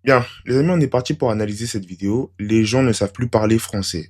Bien, les amis, on est parti pour analyser cette vidéo. Les gens ne savent plus parler français.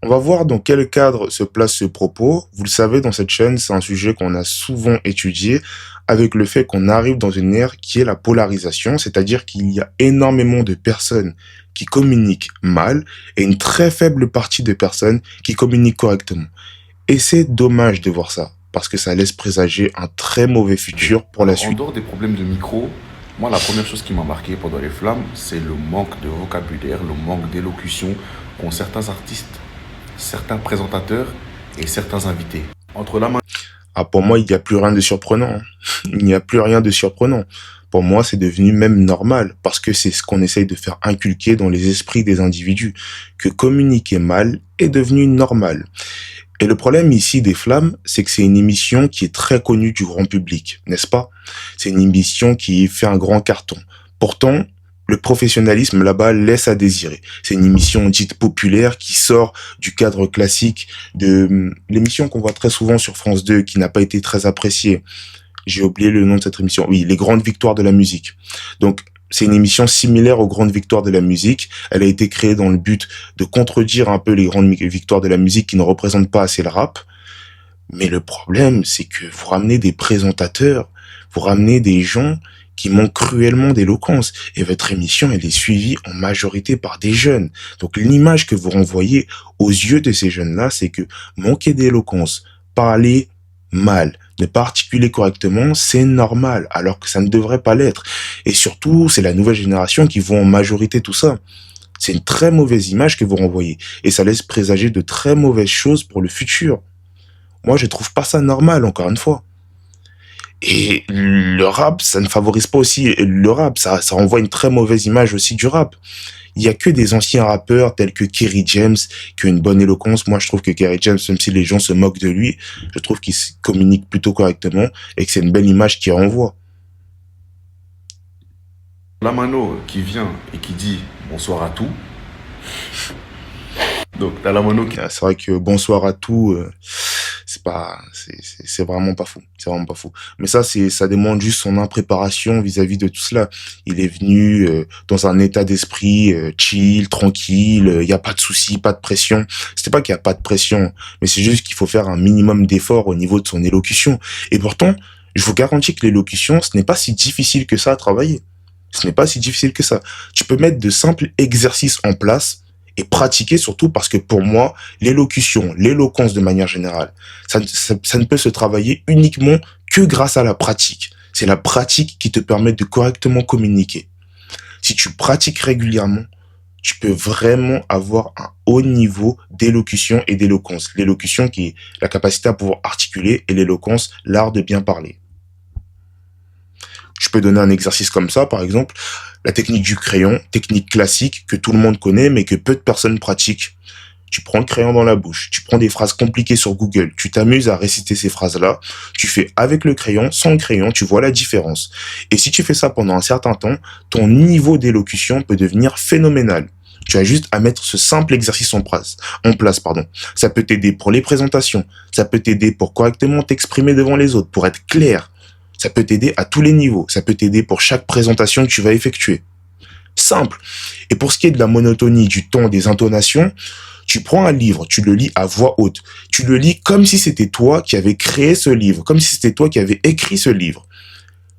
On va voir dans quel cadre se place ce propos. Vous le savez, dans cette chaîne, c'est un sujet qu'on a souvent étudié avec le fait qu'on arrive dans une ère qui est la polarisation, c'est-à-dire qu'il y a énormément de personnes qui communiquent mal et une très faible partie de personnes qui communiquent correctement. Et c'est dommage de voir ça, parce que ça laisse présager un très mauvais futur pour la Alors, en suite. dehors des problèmes de micro, moi, la première chose qui m'a marqué pendant les flammes, c'est le manque de vocabulaire, le manque d'élocution qu'ont certains artistes, certains présentateurs et certains invités. Entre la main Ah, pour moi, il n'y a plus rien de surprenant, hein. Il n'y a plus rien de surprenant. Pour moi, c'est devenu même normal, parce que c'est ce qu'on essaye de faire inculquer dans les esprits des individus, que communiquer mal est devenu normal. Et le problème ici des Flammes, c'est que c'est une émission qui est très connue du grand public, n'est-ce pas? C'est une émission qui fait un grand carton. Pourtant, le professionnalisme là-bas laisse à désirer. C'est une émission dite populaire qui sort du cadre classique de l'émission qu'on voit très souvent sur France 2 qui n'a pas été très appréciée. J'ai oublié le nom de cette émission. Oui, les grandes victoires de la musique. Donc, c'est une émission similaire aux grandes victoires de la musique. Elle a été créée dans le but de contredire un peu les grandes victoires de la musique qui ne représentent pas assez le rap. Mais le problème, c'est que vous ramenez des présentateurs, vous ramenez des gens qui manquent cruellement d'éloquence. Et votre émission, elle est suivie en majorité par des jeunes. Donc l'image que vous renvoyez aux yeux de ces jeunes-là, c'est que manquer d'éloquence, parler mal, ne pas articuler correctement, c'est normal, alors que ça ne devrait pas l'être. Et surtout, c'est la nouvelle génération qui voit en majorité tout ça. C'est une très mauvaise image que vous renvoyez. Et ça laisse présager de très mauvaises choses pour le futur. Moi, je trouve pas ça normal, encore une fois. Et le rap, ça ne favorise pas aussi le rap, ça renvoie une très mauvaise image aussi du rap. Il y a que des anciens rappeurs tels que Kerry James qui ont une bonne éloquence. Moi, je trouve que Kerry James, même si les gens se moquent de lui, je trouve qu'il communique plutôt correctement et que c'est une belle image qu'il renvoie. Lamano qui vient et qui dit bonsoir à tout. Donc, t'as Lamano qui C'est vrai que bonsoir à tous, c'est vraiment pas fou. C'est vraiment pas fou. Mais ça, ça demande juste son impréparation vis-à-vis de tout cela. Il est venu dans un état d'esprit chill, tranquille. Il y a pas de soucis, pas de pression. C'est pas qu'il y a pas de pression, mais c'est juste qu'il faut faire un minimum d'effort au niveau de son élocution. Et pourtant, je vous garantis que l'élocution, ce n'est pas si difficile que ça à travailler. Ce n'est pas si difficile que ça. Tu peux mettre de simples exercices en place et pratiquer surtout parce que pour moi, l'élocution, l'éloquence de manière générale, ça ne peut se travailler uniquement que grâce à la pratique. C'est la pratique qui te permet de correctement communiquer. Si tu pratiques régulièrement, tu peux vraiment avoir un haut niveau d'élocution et d'éloquence. L'élocution qui est la capacité à pouvoir articuler et l'éloquence, l'art de bien parler. Je peux donner un exercice comme ça, par exemple, la technique du crayon, technique classique que tout le monde connaît mais que peu de personnes pratiquent. Tu prends le crayon dans la bouche, tu prends des phrases compliquées sur Google, tu t'amuses à réciter ces phrases-là, tu fais avec le crayon, sans le crayon, tu vois la différence. Et si tu fais ça pendant un certain temps, ton niveau d'élocution peut devenir phénoménal. Tu as juste à mettre ce simple exercice en place, pardon. Ça peut t'aider pour les présentations, ça peut t'aider pour correctement t'exprimer devant les autres, pour être clair. Ça peut t'aider à tous les niveaux, ça peut t'aider pour chaque présentation que tu vas effectuer. Simple. Et pour ce qui est de la monotonie, du ton, des intonations, tu prends un livre, tu le lis à voix haute. Tu le lis comme si c'était toi qui avais créé ce livre, comme si c'était toi qui avais écrit ce livre.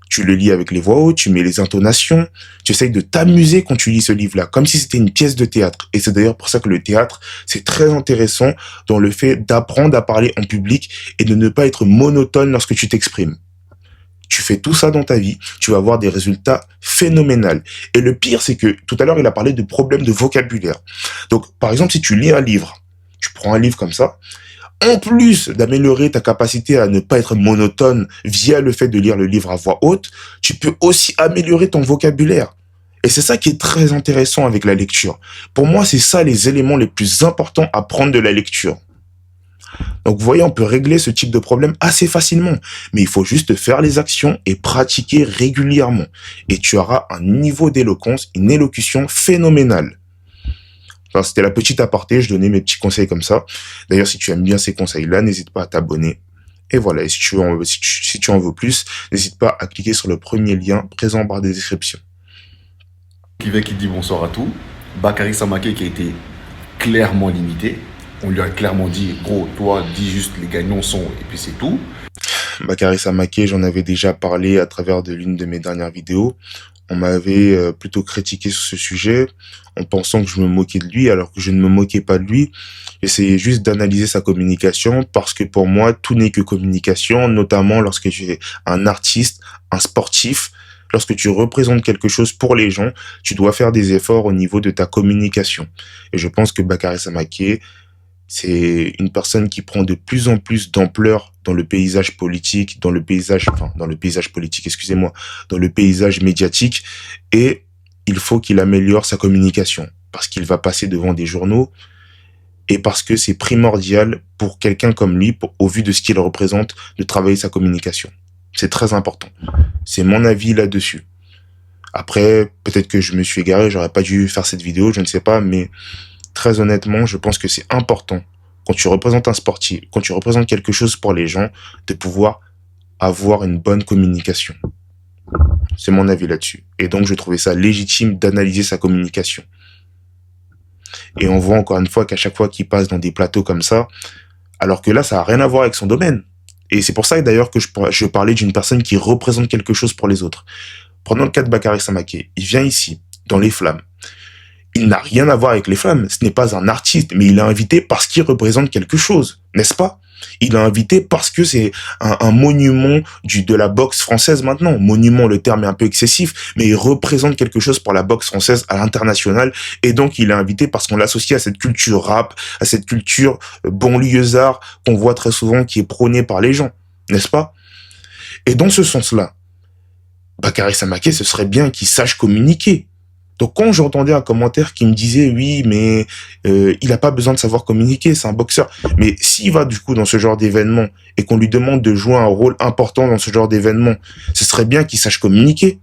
Tu le lis avec les voix hautes, tu mets les intonations, tu essayes de t'amuser quand tu lis ce livre-là, comme si c'était une pièce de théâtre. Et c'est d'ailleurs pour ça que le théâtre, c'est très intéressant dans le fait d'apprendre à parler en public et de ne pas être monotone lorsque tu t'exprimes. Tu fais tout ça dans ta vie, tu vas avoir des résultats phénoménaux. Et le pire, c'est que tout à l'heure, il a parlé de problèmes de vocabulaire. Donc, par exemple, si tu lis un livre, tu prends un livre comme ça, en plus d'améliorer ta capacité à ne pas être monotone via le fait de lire le livre à voix haute, tu peux aussi améliorer ton vocabulaire. Et c'est ça qui est très intéressant avec la lecture. Pour moi, c'est ça les éléments les plus importants à prendre de la lecture. Donc vous voyez, on peut régler ce type de problème assez facilement. Mais il faut juste faire les actions et pratiquer régulièrement. Et tu auras un niveau d'éloquence, une élocution phénoménale. Enfin, c'était la petite aparté, je donnais mes petits conseils comme ça. D'ailleurs, si tu aimes bien ces conseils-là, n'hésite pas à t'abonner. Et voilà, et si tu en veux plus, n'hésite pas à cliquer sur le premier lien présent en barre de description. Qui vient qui dit bonsoir à tout. Bakary Samaké qui a été clairement limité. On lui a clairement dit, gros, toi, dis juste les gagnants sont, et puis c'est tout. Bakary Samaké, j'en avais déjà parlé à travers de l'une de mes dernières vidéos. On m'avait plutôt critiqué sur ce sujet en pensant que je me moquais de lui, alors que je ne me moquais pas de lui. J'essayais juste d'analyser sa communication parce que pour moi, tout n'est que communication, notamment lorsque tu es un artiste, un sportif. Lorsque tu représentes quelque chose pour les gens, tu dois faire des efforts au niveau de ta communication. Et je pense que Bakary Samaké, c'est une personne qui prend de plus en plus d'ampleur dans le paysage politique, dans le paysage politique, excusez-moi, dans le paysage médiatique, et il faut qu'il améliore sa communication, parce qu'il va passer devant des journaux, et parce que c'est primordial pour quelqu'un comme lui, au vu de ce qu'il représente, de travailler sa communication. C'est très important. C'est mon avis là-dessus. Après, peut-être que je me suis égaré, j'aurais pas dû faire cette vidéo, je ne sais pas, mais très honnêtement, je pense que c'est important, quand tu représentes un sportif, quand tu représentes quelque chose pour les gens, de pouvoir avoir une bonne communication. C'est mon avis là-dessus. Et donc, je trouvais ça légitime d'analyser sa communication. Et on voit encore une fois qu'à chaque fois qu'il passe dans des plateaux comme ça, alors que là, ça n'a rien à voir avec son domaine. Et c'est pour ça d'ailleurs que je parlais d'une personne qui représente quelque chose pour les autres. Prenons le cas de Bakary Samaké. Il vient ici, dans les Flammes. Il n'a rien à voir avec les Flammes. Ce n'est pas un artiste, mais il est invité parce qu'il représente quelque chose, n'est-ce pas? Il est invité parce que c'est un monument de la boxe française maintenant. Monument, le terme est un peu excessif, mais il représente quelque chose pour la boxe française à l'international. Et donc, il est invité parce qu'on l'associe à cette culture rap, à cette culture banlieusard qu'on voit très souvent qui est prônée par les gens, n'est-ce pas? Et dans ce sens-là, Bakary Samaké, ce serait bien qu'il sache communiquer. Donc quand j'entendais un commentaire qui me disait oui mais il a pas besoin de savoir communiquer, c'est un boxeur. Mais s'il va du coup dans ce genre d'événement et qu'on lui demande de jouer un rôle important dans ce genre d'événement, ce serait bien qu'il sache communiquer.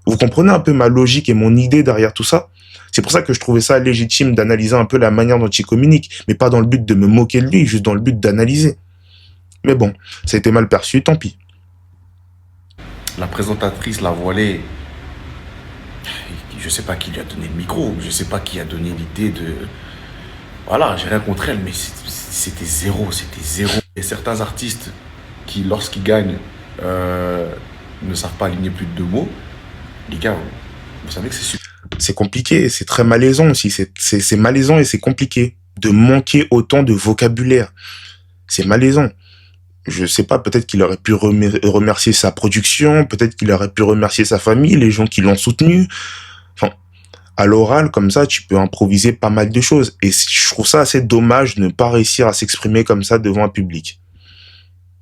Vous comprenez un peu ma logique et mon idée derrière tout ça? C'est pour ça que je trouvais ça légitime d'analyser un peu la manière dont il communique, mais pas dans le but de me moquer de lui, juste dans le but d'analyser. Mais bon, ça a été mal perçu, tant pis. La présentatrice l'a voilé. Je sais pas qui lui a donné le micro, je sais pas qui a donné l'idée de... Voilà, j'ai rien contre elle, mais c'était zéro, c'était zéro. Et certains artistes qui, lorsqu'ils gagnent, ne savent pas aligner plus de 2 mots, les gars, vous savez que c'est super. C'est compliqué, c'est très malaisant aussi, c'est malaisant et c'est compliqué de manquer autant de vocabulaire. C'est malaisant. Je sais pas, peut-être qu'il aurait pu remercier sa production, peut-être qu'il aurait pu remercier sa famille, les gens qui l'ont soutenu. Enfin, à l'oral, comme ça, tu peux improviser pas mal de choses. Et je trouve ça assez dommage de ne pas réussir à s'exprimer comme ça devant un public.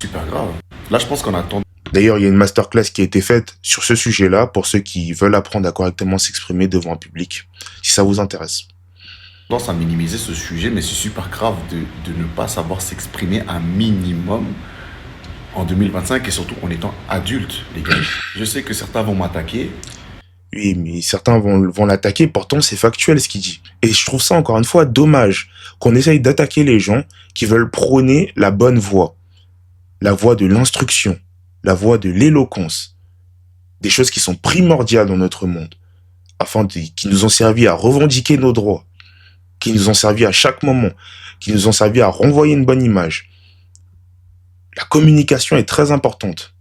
Super grave. Là, je pense qu'on attend. D'ailleurs, il y a une masterclass qui a été faite sur ce sujet-là pour ceux qui veulent apprendre à correctement s'exprimer devant un public, si ça vous intéresse. Tendance à minimiser ce sujet, mais c'est super grave de ne pas savoir s'exprimer un minimum en 2025 et surtout en étant adulte, les gars. Je sais que certains vont m'attaquer. Oui, mais certains vont l'attaquer, pourtant c'est factuel ce qu'il dit. Et je trouve ça encore une fois dommage qu'on essaye d'attaquer les gens qui veulent prôner la bonne voie. La voie de l'instruction, la voie de l'éloquence. Des choses qui sont primordiales dans notre monde, qui nous ont servi à revendiquer nos droits, qui nous ont servi à chaque moment, qui nous ont servi à renvoyer une bonne image. La communication est très importante.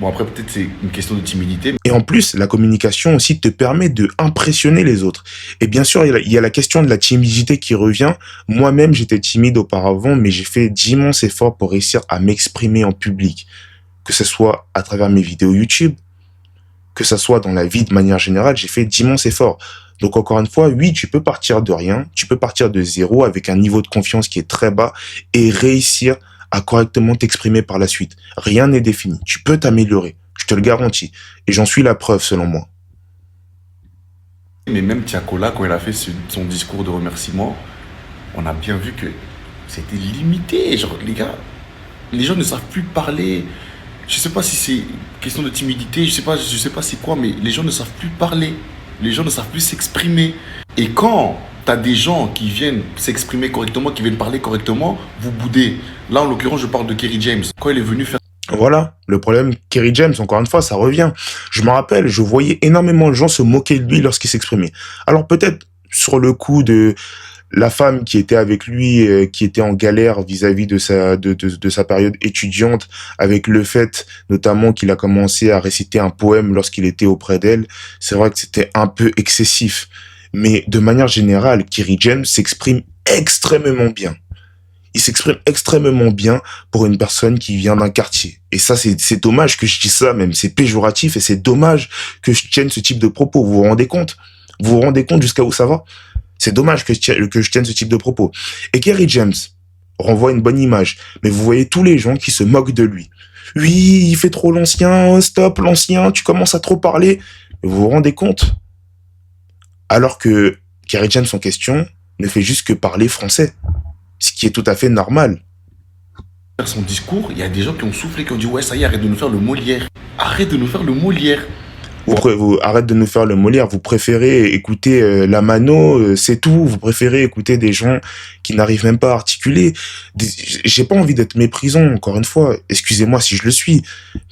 Bon, après, peut-être c'est une question de timidité. Et en plus, la communication aussi te permet de impressionner les autres. Et bien sûr, il y a la question de la timidité qui revient. Moi-même, j'étais timide auparavant, mais j'ai fait d'immenses efforts pour réussir à m'exprimer en public. Que ce soit à travers mes vidéos YouTube, que ce soit dans la vie de manière générale, j'ai fait d'immenses efforts. Donc encore une fois, oui, tu peux partir de rien, tu peux partir de zéro avec un niveau de confiance qui est très bas et réussir à correctement t'exprimer par la suite. Rien n'est défini. Tu peux t'améliorer. Je te le garantis. Et j'en suis la preuve, selon moi. Mais même Tiakola, quand il a fait son discours de remerciement, on a bien vu que c'était limité. Genre, les gens ne savent plus parler. Je sais pas si c'est question de timidité, je sais pas c'est quoi, mais les gens ne savent plus parler. Les gens ne savent plus s'exprimer. Et quand tu as des gens qui viennent s'exprimer correctement, qui viennent parler correctement, vous boudez. Là, en l'occurrence, je parle de Kerry James. Quand il est venu faire... Voilà, le problème, Kerry James, encore une fois, ça revient. Je me rappelle, je voyais énormément de gens se moquer de lui lorsqu'il s'exprimait. Alors peut-être sur le coup de la femme qui était avec lui, qui était en galère vis-à-vis de de sa période étudiante, avec le fait notamment qu'il a commencé à réciter un poème lorsqu'il était auprès d'elle, c'est vrai que c'était un peu excessif. Mais de manière générale, Kerry James s'exprime extrêmement bien. Il s'exprime extrêmement bien pour une personne qui vient d'un quartier. Et ça, c'est dommage que je dise ça, même. C'est péjoratif et c'est dommage que je tienne ce type de propos. Vous vous rendez compte? Vous vous rendez compte jusqu'à où ça va? C'est dommage que je tienne ce type de propos. Et Kerry James renvoie une bonne image. Mais vous voyez tous les gens qui se moquent de lui. Oui, il fait trop l'ancien. Stop, l'ancien. Tu commences à trop parler. Vous vous rendez compte? Alors que Kerry James en question ne fait juste que parler français. Ce qui est tout à fait normal. Faire son discours, il y a des gens qui ont soufflé, qui ont dit ouais, ça y est, arrête de nous faire le Molière. Arrête de nous faire le Molière. Vous arrête de nous faire le Molière. Vous préférez écouter la Mano, c'est tout. Vous préférez écouter des gens qui n'arrivent même pas à articuler. J'ai pas envie d'être méprisant, encore une fois. Excusez-moi si je le suis,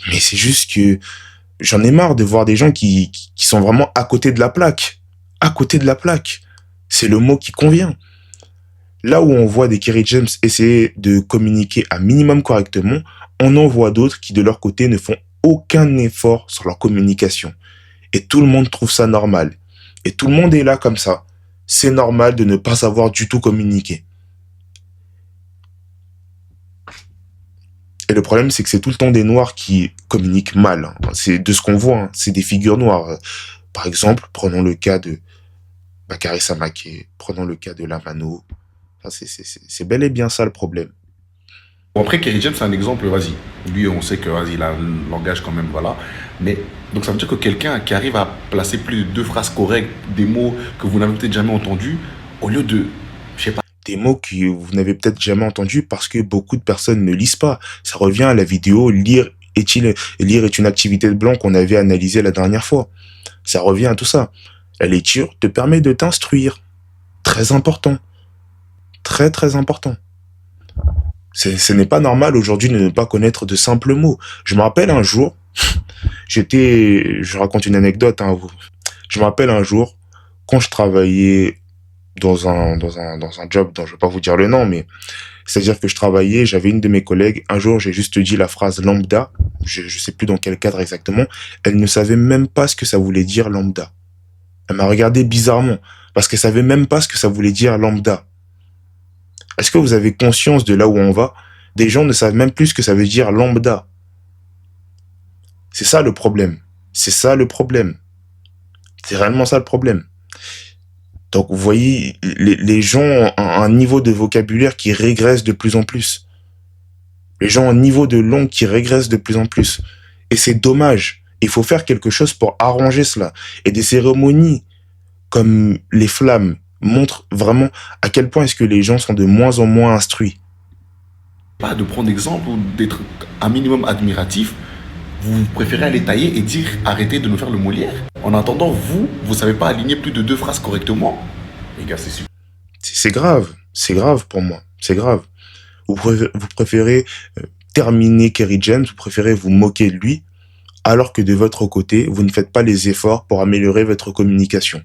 mais c'est juste que j'en ai marre de voir des gens qui sont vraiment à côté de la plaque. À côté de la plaque. C'est le mot qui convient. Là où on voit des Kerry James essayer de communiquer un minimum correctement, on en voit d'autres qui de leur côté ne font aucun effort sur leur communication. Et tout le monde trouve ça normal. Et tout le monde est là comme ça. C'est normal de ne pas savoir du tout communiquer. Et le problème, c'est que c'est tout le temps des noirs qui communiquent mal, hein. C'est de ce qu'on voit, hein. C'est des figures noires. Par exemple, prenons le cas de Bakary Samaké, prenons le cas de Lamano. C'est bel et bien ça le problème. Bon, après, Kerry James, c'est un exemple, vas-y. Lui, on sait que, vas-y, il a un langage quand même, voilà. Mais, donc ça veut dire que quelqu'un qui arrive à placer plus de deux phrases correctes, des mots que vous n'avez peut-être jamais entendus, au lieu de, je sais pas, Des mots que vous n'avez peut-être jamais entendus parce que beaucoup de personnes ne lisent pas. Ça revient à la vidéo lire est une activité de blanc qu'on avait analysée la dernière fois. Ça revient à tout ça. La lecture te permet de t'instruire. Très important. Très très important. Ce n'est pas normal aujourd'hui de ne pas connaître de simples mots. Je me rappelle un jour, je raconte une anecdote, hein, je me rappelle un jour, quand je travaillais dans un job dont je vais pas vous dire le nom, mais c'est-à-dire que je travaillais, j'avais une de mes collègues, un jour j'ai juste dit la phrase lambda, je sais plus dans quel cadre exactement, elle ne savait même pas ce que ça voulait dire lambda. Elle m'a regardé bizarrement, parce qu'elle savait même pas ce que ça voulait dire lambda. Est-ce que vous avez conscience de là où on va? Des gens ne savent même plus ce que ça veut dire lambda. C'est ça le problème. C'est ça le problème. C'est réellement ça le problème. Donc vous voyez, les gens ont un niveau de vocabulaire qui régresse de plus en plus. Les gens ont un niveau de langue qui régresse de plus en plus. Et c'est dommage. Il faut faire quelque chose pour arranger cela. Et des cérémonies comme les flammes montrent vraiment à quel point est-ce que les gens sont de moins en moins instruits. pas de prendre exemple ou d'être un minimum admiratif. Vous préférez aller tailler et dire arrêtez de nous faire le Molière. En attendant, vous savez pas aligner plus de deux phrases correctement. Les gars, c'est super. C'est grave. C'est grave pour moi. C'est grave. Vous préférez terminer Kerry James, vous préférez vous moquer de lui, alors que de votre côté, vous ne faites pas les efforts pour améliorer votre communication.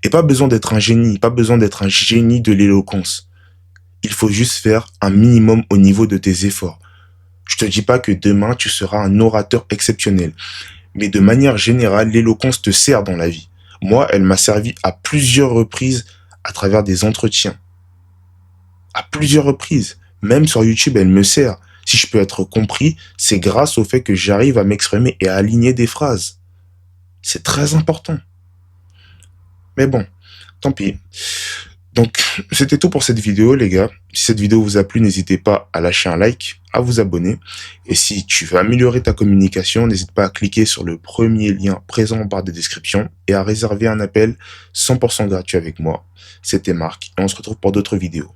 Et pas besoin d'être un génie, pas besoin d'être un génie de l'éloquence. Il faut juste faire un minimum au niveau de tes efforts. Je te dis pas que demain tu seras un orateur exceptionnel, mais de manière générale, l'éloquence te sert dans la vie. Moi, elle m'a servi à plusieurs reprises à travers des entretiens. À plusieurs reprises. Même sur YouTube, elle me sert. Si je peux être compris, c'est grâce au fait que j'arrive à m'exprimer et à aligner des phrases. C'est très important. Mais bon, tant pis. Donc, c'était tout pour cette vidéo, les gars. Si cette vidéo vous a plu, n'hésitez pas à lâcher un like, à vous abonner. Et si tu veux améliorer ta communication, n'hésite pas à cliquer sur le premier lien présent en barre de description et à réserver un appel 100% gratuit avec moi. C'était Marc et on se retrouve pour d'autres vidéos.